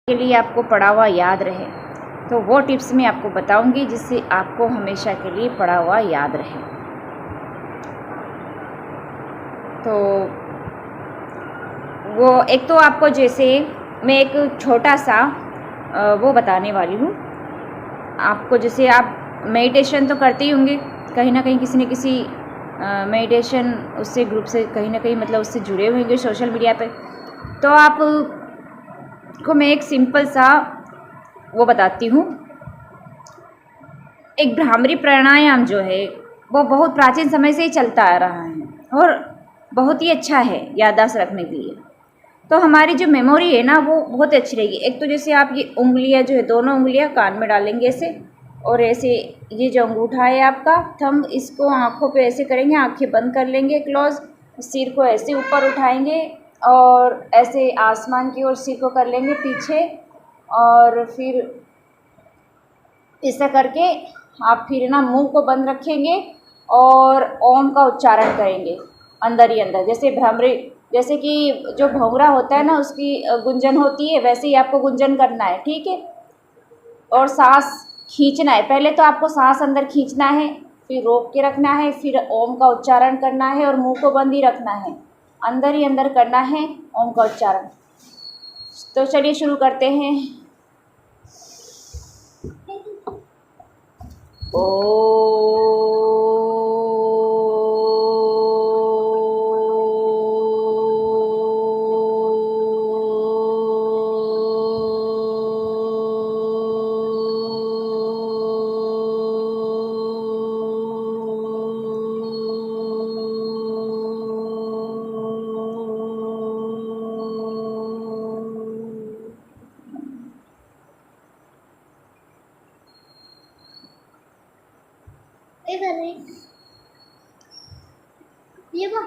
के लिए आपको पढ़ा हुआ याद रहे। तो वो टिप्स मैं आपको बताऊंगी जिससे आपको हमेशा के लिए पढ़ा हुआ याद रहे। तो वो एक तो आपको जैसे मैं एक छोटा सा वो बताने वाली हूँ आपको। जैसे आप मेडिटेशन तो करते ही होंगे कहीं ना कहीं, किसी न किसी मेडिटेशन उससे ग्रुप से कहीं ना कहीं मतलब उससे जुड़े हुए होंगे सोशल मीडिया पे। तो आप को मैं एक सिंपल सा वो बताती हूँ। एक भ्रामरी प्राणायाम जो है वो बहुत प्राचीन समय से ही चलता आ रहा है और बहुत ही अच्छा है याददाश्त रखने के लिए। तो हमारी जो मेमोरी है ना वो बहुत अच्छी रहेगी। एक तो जैसे आप ये उंगलियां जो है, दोनों उंगलियां कान में डालेंगे ऐसे, और ऐसे ये जो अंगूठा है आपका थंब, इसको आँखों पे ऐसे करेंगे, आंखें बंद कर लेंगे क्लोज, सिर को ऐसे ऊपर उठाएंगे और ऐसे आसमान की ओर सिर को कर लेंगे पीछे, और फिर ऐसा करके आप फिर ना मुंह को बंद रखेंगे और ओम का उच्चारण करेंगे अंदर ही अंदर। जैसे भ्रामरी, जैसे कि जो भंवरा होता है ना उसकी गुंजन होती है, वैसे ही आपको गुंजन करना है, ठीक है। और सांस खींचना है, पहले तो आपको सांस अंदर खींचना है, फिर रोक के रखना है, फिर ओम का उच्चारण करना है और मुंह को बंद ही रखना है, अंदर ही अंदर करना है ओम का उच्चारण। तो चलिए शुरू करते हैं। ओ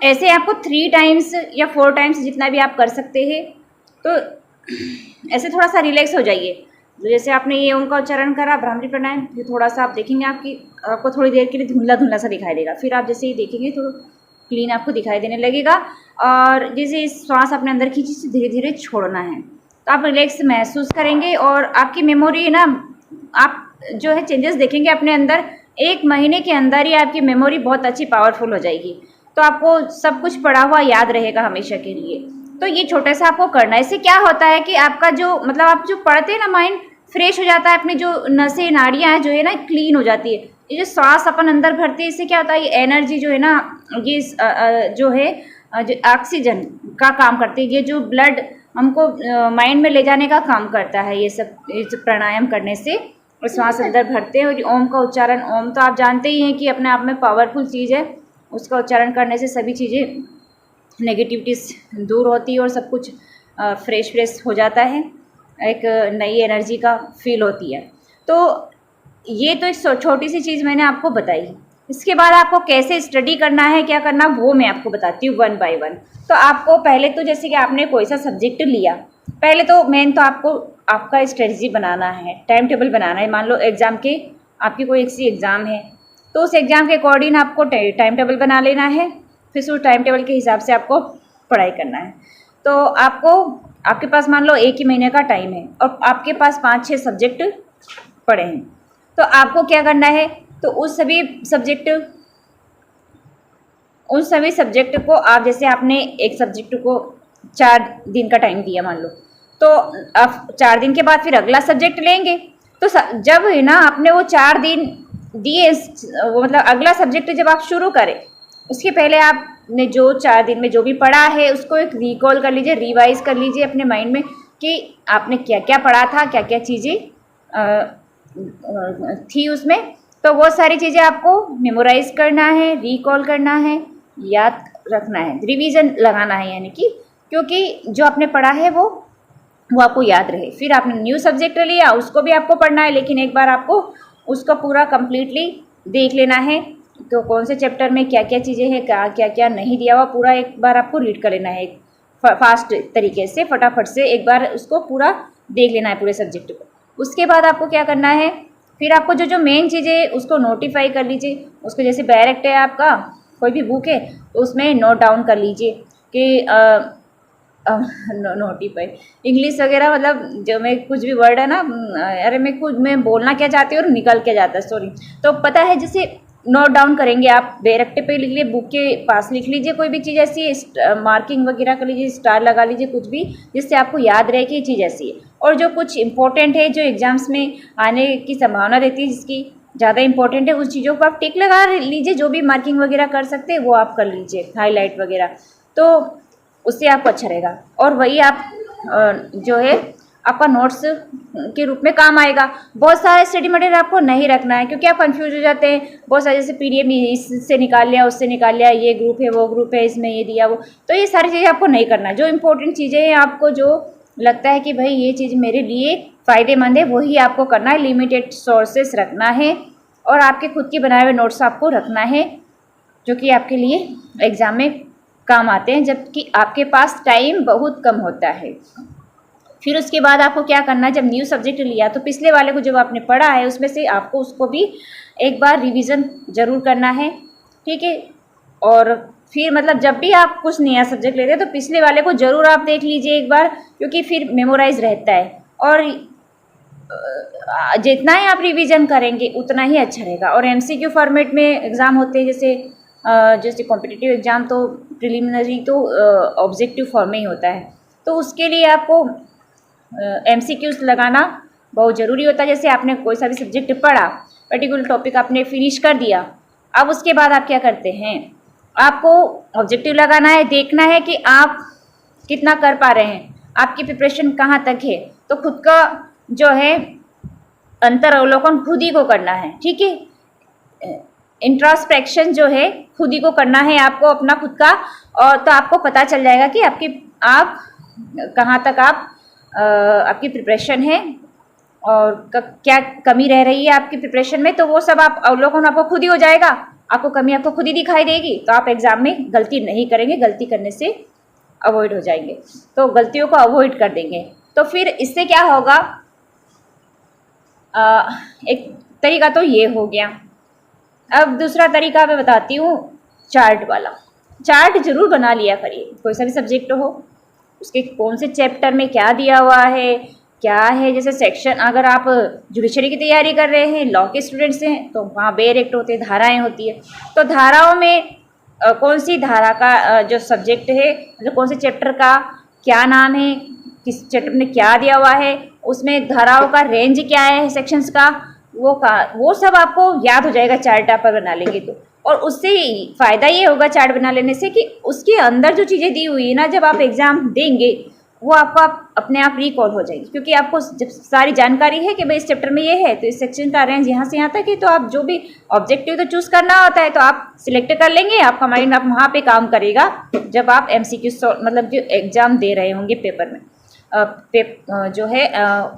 ऐसे आपको 3 टाइम्स या 4 टाइम्स जितना भी आप कर सकते हैं। तो ऐसे थोड़ा सा रिलैक्स हो जाइए। जैसे आपने ये ओम का उच्चारण करा, भ्रामरी प्राणायाम, फिर थोड़ा सा आप देखेंगे आपको थोड़ी देर के लिए धुंधला धुंधला सा दिखाई देगा, फिर आप जैसे ही देखेंगे तो क्लीन आपको दिखाई देने लगेगा। और जैसे श्वास अपने अंदर खींची से धीरे धीरे छोड़ना है, तो आप रिलैक्स महसूस करेंगे और आपकी मेमोरी ना, आप जो है चेंजेस देखेंगे अपने अंदर। 1 महीने के अंदर ही आपकी मेमोरी बहुत अच्छी पावरफुल हो जाएगी। तो आपको सब कुछ पढ़ा हुआ याद रहेगा हमेशा के लिए। तो ये छोटा सा आपको करना है। इससे क्या होता है कि आपका जो मतलब आप जो पढ़ते हैं ना, माइंड फ्रेश हो जाता है, अपनी जो नसें नाड़ियाँ हैं जो है ना क्लीन हो जाती है। ये जो सांस अपन अंदर भरते हैं इससे क्या होता है, ये एनर्जी जो है ना, ये जो है जो ऑक्सीजन का काम करती है, ये जो ब्लड हमको माइंड में ले जाने का काम करता है। ये सब प्राणायाम करने से श्वास अंदर भरते हैं। और ओम का उच्चारण, ओम तो आप जानते ही हैं कि अपने आप में पावरफुल चीज़ है। उसका उच्चारण करने से सभी चीज़ें नेगेटिविटीज़ दूर होती है और सब कुछ फ्रेश हो जाता है, एक नई एनर्जी का फील होती है। तो ये तो एक छोटी सी चीज़ मैंने आपको बताई। इसके बाद आपको कैसे स्टडी करना है, क्या करना, वो मैं आपको बताती हूँ 1 बाय 1। तो आपको पहले तो जैसे कि आपने कोई सा सब्जेक्ट लिया, पहले तो मेन तो आपको आपका स्ट्रेटजी बनाना है, टाइम टेबल बनाना है। मान लो एग्ज़ाम के आपकी कोई सी एग्ज़ाम है तो उस एग्ज़ाम के अकॉर्डिंग आपको टाइम टेबल बना लेना है, फिर उस टाइम टेबल के हिसाब से आपको पढ़ाई करना है। तो आपके पास मान लो 1 ही महीने का टाइम है और आपके पास 5-6 सब्जेक्ट पढ़े हैं, तो आपको क्या करना है, तो उन सभी सब्जेक्ट को आप, जैसे आपने एक सब्जेक्ट को 4 दिन का टाइम दिया मान लो, तो आप 4 दिन के बाद फिर अगला सब्जेक्ट लेंगे। तो जब है ना आपने वो 4 दिन दिए, वो मतलब अगला सब्जेक्ट जब आप शुरू करें उसके पहले आपने जो 4 दिन में जो भी पढ़ा है उसको एक रिकॉल कर लीजिए, रिवाइज कर लीजिए अपने माइंड में कि आपने क्या क्या पढ़ा था, क्या क्या चीज़ें थी उसमें। तो वो सारी चीज़ें आपको मेमोराइज करना है, रिकॉल करना है, याद रखना है, रिवीजन लगाना है, यानी कि क्योंकि जो आपने पढ़ा है वो आपको याद रहे। फिर आपने न्यू सब्जेक्ट लिया, उसको भी आपको पढ़ना है, लेकिन एक बार आपको उसको पूरा कंप्लीटली देख लेना है। तो कौन से चैप्टर में क्या क्या चीज़ें हैं, क्या क्या नहीं दिया हुआ, पूरा एक बार आपको रीड कर लेना है, एक फास्ट तरीके से, फटाफट से एक बार उसको पूरा देख लेना है पूरे सब्जेक्ट को। उसके बाद आपको क्या करना है, फिर आपको जो मेन चीज़ें उसको नोटिफाई कर लीजिए। उसको जैसे डायरेक्ट है आपका कोई भी बुक है तो उसमें नोट डाउन कर लीजिए कि नोटिफाई इंग्लिश वगैरह, मतलब जो मैं कुछ भी वर्ड है ना, अरे मैं बोलना क्या चाहती हूँ और निकल के जाता है, सॉरी। तो पता है, जैसे नोट डाउन करेंगे आप, बेरट्टे पे लिख लीजिए, बुक के पास लिख लीजिए, कोई भी चीज़ ऐसी मार्किंग वगैरह कर लीजिए, स्टार लगा लीजिए, कुछ भी जिससे आपको याद रहे कि ये चीज़ ऐसी है। और जो कुछ इंपॉर्टेंट है, जो एग्जाम्स में आने की संभावना रहती है, जिसकी ज़्यादा इंपॉर्टेंट है, उस चीज़ों को आप टिक लगा लीजिए। जो भी मार्किंग वगैरह कर सकते हैं वो आप कर लीजिए, हाईलाइट वगैरह, तो उससे आपको अच्छा रहेगा। और वही आप जो है आपका नोट्स के रूप में काम आएगा। बहुत सारे स्टडी मटेरियल आपको नहीं रखना है, क्योंकि आप कंफ्यूज हो जाते हैं। बहुत सारे जैसे पीडीएफ इससे निकाल लिया, उससे निकाल लिया, ये ग्रुप है, वो ग्रुप है, इसमें ये दिया, वो, तो ये सारी चीज़ें आपको नहीं करना है। जो इंपॉर्टेंट चीज़ें हैं, आपको जो लगता है कि भाई ये चीज़ मेरे लिए फ़ायदेमंद है, वही आपको करना है। लिमिटेड सोर्सेस रखना है और आपके खुद के बनाए हुए नोट्स आपको रखना है, जो कि आपके लिए एग्ज़ाम में काम आते हैं, जबकि आपके पास टाइम बहुत कम होता है। फिर उसके बाद आपको क्या करना है, जब न्यू सब्जेक्ट लिया तो पिछले वाले को जब आपने पढ़ा है उसमें से आपको उसको भी एक बार रिवीजन ज़रूर करना है, ठीक है। और फिर मतलब जब भी आप कुछ नया सब्जेक्ट लेते हैं तो पिछले वाले को ज़रूर आप देख लीजिए एक बार, क्योंकि फिर मेमोराइज रहता है। और जितना ही आप रिवीजन करेंगे उतना ही अच्छा रहेगा। और एमसीक्यू फॉर्मेट में एग्ज़ाम होते हैं, जैसे कॉम्पिटिटिव एग्ज़ाम तो प्रिलिमिनरी तो ऑब्जेक्टिव फॉर्म में ही होता है, तो उसके लिए आपको एमसीक्यूज लगाना बहुत ज़रूरी होता है। जैसे आपने कोई सा भी सब्जेक्ट पढ़ा, पर्टिकुलर टॉपिक आपने फिनिश कर दिया, अब उसके बाद आप क्या करते हैं, आपको ऑब्जेक्टिव लगाना है, देखना है कि आप कितना कर पा रहे हैं, आपकी प्रिपरेशन कहाँ तक है। तो खुद का जो है अंतर अवलोकन खुद ही को करना है, ठीक है। इंट्रोस्पेक्शन जो है खुद ही को करना है आपको, अपना खुद का। और तो आपको पता चल जाएगा कि आप कहाँ तक आपकी प्रिपरेशन है और क्या कमी रह रही है आपकी प्रिपरेशन में। तो वो सब आप अवलोकन आपको खुद ही हो जाएगा, आपको कमी आपको खुद ही दिखाई देगी, तो आप एग्ज़ाम में गलती नहीं करेंगे, गलती करने से अवॉइड हो जाएंगे, तो गलतियों को अवॉइड कर देंगे। तो फिर इससे क्या होगा, एक तरीका तो ये हो गया। अब दूसरा तरीका मैं बताती हूँ, चार्ट वाला। चार्ट जरूर बना लिया करिए, कोई सा भी सब्जेक्ट हो, उसके कौन से चैप्टर में क्या दिया हुआ है, क्या है। जैसे सेक्शन, अगर आप जुडिशरी की तैयारी कर रहे हैं, लॉ के स्टूडेंट्स हैं, तो वहाँ बेयर एक्ट होते हैं, धाराएं होती है। तो धाराओं में कौन सी धारा का जो सब्जेक्ट है, मतलब कौन से चैप्टर का क्या नाम है, किस चैप्टर में क्या दिया हुआ है, उसमें धाराओं का रेंज क्या है, सेक्शंस का, वो सब आपको याद हो जाएगा चार्ट आप बना लेंगे तो। और उससे फ़ायदा ये होगा चार्ट बना लेने से कि उसके अंदर जो चीज़ें दी हुई है ना, जब आप एग्ज़ाम देंगे वो आपको अपने आप रिकॉल हो जाएगी, क्योंकि आपको जब सारी जानकारी है कि भाई इस चैप्टर में ये है, तो इस सेक्शन का रेंज यहाँ से यहाँ तक है, तो आप जो भी ऑब्जेक्टिव तो चूज़ करना होता है तो आप सिलेक्ट कर लेंगे, आपका माइंड आप वहाँ पे काम करेगा जब आप एमसीक्यू मतलब जो एग्ज़ाम दे रहे होंगे पेपर में। जो है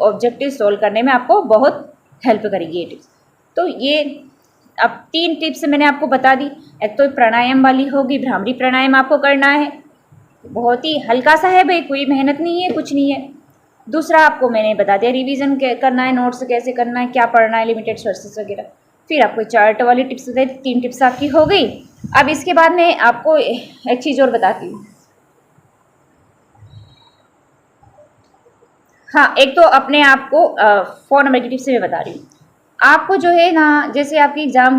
ऑब्जेक्टिव सोल्व करने में आपको बहुत हेल्प करेगी ये टिप्स। तो ये अब 3 टिप्स मैंने आपको बता दी। एक तो प्राणायाम वाली होगी, भ्रामरी प्राणायाम आपको करना है, बहुत ही हल्का सा है भाई, कोई मेहनत नहीं है, कुछ नहीं है। दूसरा आपको मैंने बता दिया रिवीजन करना है, नोट्स कैसे करना है, क्या पढ़ना है, लिमिटेड सोर्सेस वगैरह। फिर आपको चार्ट वाली टिप्स बताई, 3 टिप्स आपकी हो गई। अब इसके बाद मैं आपको एक चीज़ और बताती हूँ। हाँ, एक तो अपने आप को फ़ोन नंबर की टिप्स से मैं बता रही हूँ। आपको जो है ना, जैसे आपकी एग्ज़ाम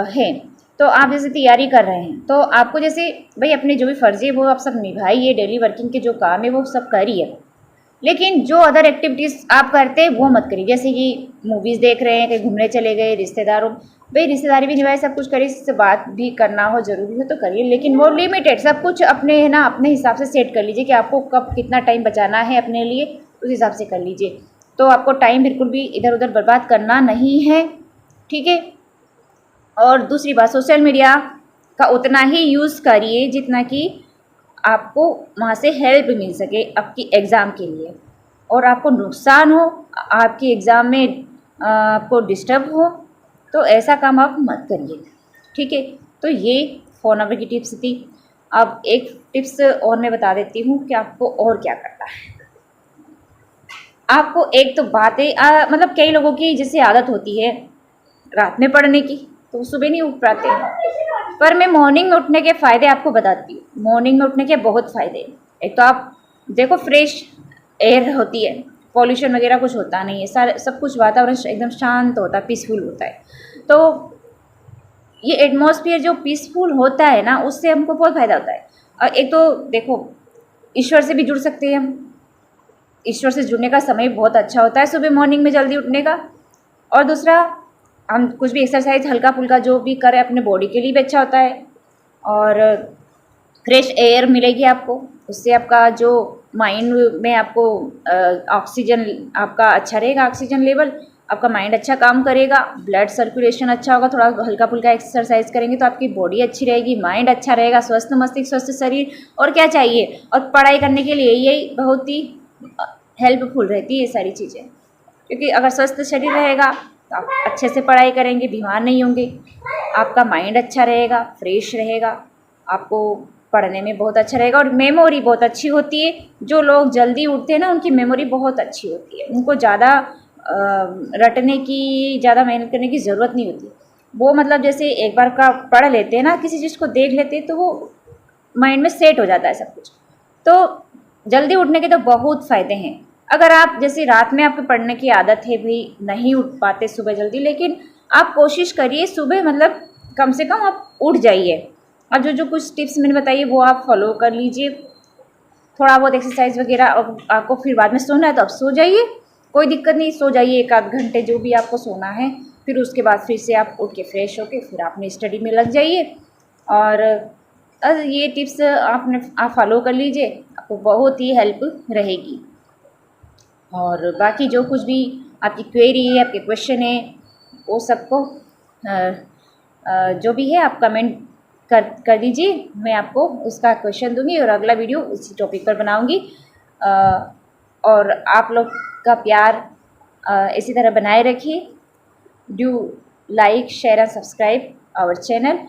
है, तो आप जैसे तैयारी कर रहे हैं, तो आपको जैसे भाई अपने जो भी फ़र्ज़ है वो आप सब निभाइए, डेली वर्किंग के जो काम है वो सब करिए, लेकिन जो अदर एक्टिविटीज़ आप करते हैं वो मत करिए। जैसे कि मूवीज़ देख रहे हैं, कहीं घूमने चले गए, रिश्तेदारों, भाई रिश्तेदारी भी निभाए, सब कुछ करिए, इससे बात भी करना हो ज़रूरी हो तो करिए, लेकिन वो लिमिटेड, सब कुछ अपने है ना अपने हिसाब से सेट कर लीजिए कि आपको कब कितना टाइम बचाना है अपने लिए, उस हिसाब से कर लीजिए। तो आपको टाइम बिल्कुल भी इधर उधर बर्बाद करना नहीं है, ठीक है। और दूसरी बात, सोशल मीडिया का उतना ही यूज़ करिए जितना कि आपको वहाँ से हेल्प मिल सके आपकी एग्ज़ाम के लिए, और आपको नुकसान हो, आपकी एग्ज़ाम में आपको डिस्टर्ब हो, तो ऐसा काम आप मत करिए, ठीक है। तो ये फ़ोन नंबर की टिप्स थी। अब एक टिप्स और मैं बता देती हूँ कि आपको और क्या करना है। आपको एक तो बातें मतलब कई लोगों की जैसे आदत होती है रात में पढ़ने की, तो सुबह नहीं उठ पाते हैं, पर मैं मॉर्निंग में उठने के फ़ायदे आपको बताती हूँ। मॉर्निंग में उठने के बहुत फ़ायदे हैं। एक तो आप देखो फ्रेश एयर होती है, पॉल्यूशन वगैरह कुछ होता नहीं है, सारे सब कुछ वातावरण एकदम शांत होता है, पीसफुल होता है। तो ये एटमॉस्फेयर जो पीसफुल होता है ना, उससे हमको बहुत फ़ायदा होता है। और एक तो देखो ईश्वर से भी जुड़ सकते हैं हम, ईश्वर से जुड़ने का समय बहुत अच्छा होता है सुबह मॉर्निंग में जल्दी उठने का। और दूसरा, हम कुछ भी एक्सरसाइज हल्का फुल्का जो भी करें अपने बॉडी के लिए भी अच्छा होता है। और फ्रेश एयर मिलेगी आपको, उससे आपका जो माइंड में आपको ऑक्सीजन आपका अच्छा रहेगा, ऑक्सीजन लेवल, आपका माइंड अच्छा काम करेगा, ब्लड सर्कुलेशन अच्छा होगा। थोड़ा हल्का फुल्का एक्सरसाइज करेंगे तो आपकी बॉडी अच्छी रहेगी, माइंड अच्छा रहेगा, स्वस्थ मस्तिष्क, स्वस्थ शरीर, और क्या चाहिए। और पढ़ाई करने के लिए यही बहुत ही हेल्पफुल रहती है ये सारी चीज़ें, क्योंकि अगर स्वस्थ शरीर रहेगा तो आप अच्छे से पढ़ाई करेंगे, बीमार नहीं होंगे, आपका माइंड अच्छा रहेगा, फ्रेश रहेगा, आपको पढ़ने में बहुत अच्छा रहेगा। और मेमोरी बहुत अच्छी होती है। जो लोग जल्दी उठते हैं ना, उनकी मेमोरी बहुत अच्छी होती है, उनको ज़्यादा रटने की, ज़्यादा मेहनत करने की ज़रूरत नहीं होती। वो मतलब जैसे एक बार का पढ़ लेते हैं ना, किसी चीज़ को देख लेते हैं तो वो माइंड में सेट हो जाता है सब कुछ। तो जल्दी उठने के तो बहुत फ़ायदे हैं। अगर आप जैसे रात में आपको पढ़ने की आदत है भी, नहीं उठ पाते सुबह जल्दी, लेकिन आप कोशिश करिए सुबह मतलब कम से कम आप उठ जाइए। अब जो जो कुछ टिप्स मैंने बताई है वो आप फॉलो कर लीजिए। थोड़ा बहुत एक्सरसाइज वगैरह, आपको फिर बाद में सोना है तो आप सो जाइए, कोई दिक्कत नहीं, सो जाइए 1 आध घंटे जो भी आपको सोना है। फिर उसके बाद फिर से आप उठ के फ्रेश होके फिर अपनी स्टडी में लग जाइए। और ये टिप्स आप फॉलो कर लीजिए, आपको बहुत ही हेल्प रहेगी। और बाकी जो कुछ भी आपकी क्वेरी है, आपके क्वेश्चन है, वो सबको जो भी है आप कमेंट कर दीजिए, मैं आपको उसका क्वेश्चन दूंगी और अगला वीडियो उसी टॉपिक पर बनाऊंगी। और आप लोग का प्यार इसी तरह बनाए रखिए। Do like, share and subscribe our channel.